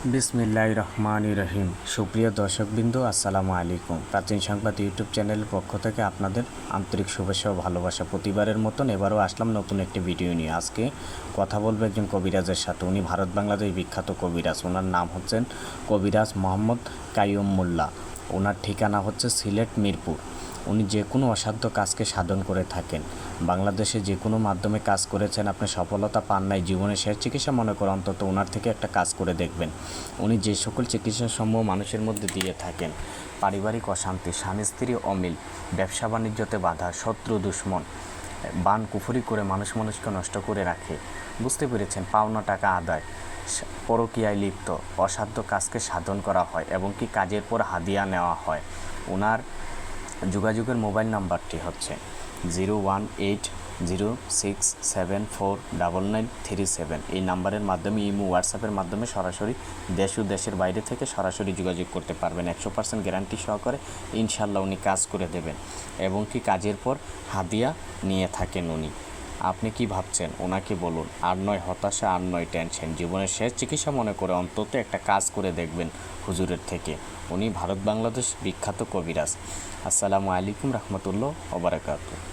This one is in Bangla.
বিসমিল্লাহির রহমানির রহিম। সুপ্রিয় দর্শকবৃন্দ, আসসালামু আলাইকুম। প্রাচীন সংবাদ ইউটিউব চ্যানেলের পক্ষ থেকে আপনাদের আন্তরিক শুভেচ্ছা ও ভালোবাসা। প্রতিবারের মতন এবারও আসলাম নতুন একটি ভিডিও নিয়ে। আজকে কথা বলবো একজন কবিরাজের সাথে। উনি ভারত বাংলাদেশ বিখ্যাত কবিরাজ। ওনার নাম হচ্ছেন কবিরাজ মোহাম্মদ কাইয়ুম মোল্লা। ওনার ঠিকানা হচ্ছে সিলেট মিরপুর। উনি যে কোনো অসাধ্য কাজকে সাধন করে থাকেন। বাংলাদেশে যে কোনো মাধ্যমে কাজ করেছেন, আপনি সফলতা পান নাই, জীবনের শেষ চিকিৎসা মনে করে অন্তত ওনার থেকে একটা কাজ করে দেখবেন। উনি যে সকল চিকিৎসাসমূহ মানুষের মধ্যে দিয়ে থাকেন, পারিবারিক অশান্তি, স্বামী স্ত্রী অমিল, ব্যবসা বাণিজ্যতে বাধা, শত্রু দুশ্মন, বান কুফরি করে মানুষকে নষ্ট করে রাখে, বুঝতে পেরেছেন, পাওনা টাকা আদায়, পরকীয়ায় লিপ্ত, অসাধ্য কাজকে সাধন করা হয় এবং কি কাজের পর হাদিয়া নেওয়া হয়। ওনার যোগাযোগের মোবাইল নাম্বারটি হচ্ছে 01806749937। এই নাম্বারের মাধ্যমে ইমো হোয়াটসঅ্যাপের মাধ্যমে সরাসরি দেশ ও দেশের বাইরে থেকে সরাসরি যোগাযোগ করতে পারবেন। 100% গ্যারান্টি সহকারে ইনশাল্লাহ উনি কাজ করে দেবেন এবং কি কাজের পর হাদিয়া নিয়ে থাকেন উনি। আপনি কি ভাবছেন? ওনাকে বলুন, আর নয় হতাশা, আর নয় টেনশন, জীবনের শেষ চিকিৎসা মনে করে অন্তত একটা কাজ করে দেখবেন হুজুরের থেকে। উনি ভারত বাংলাদেশ বিখ্যাত কবিরাজ। আসসালামু আলাইকুম রহমতুল্লাহ ওয়া বারাকাতুহু।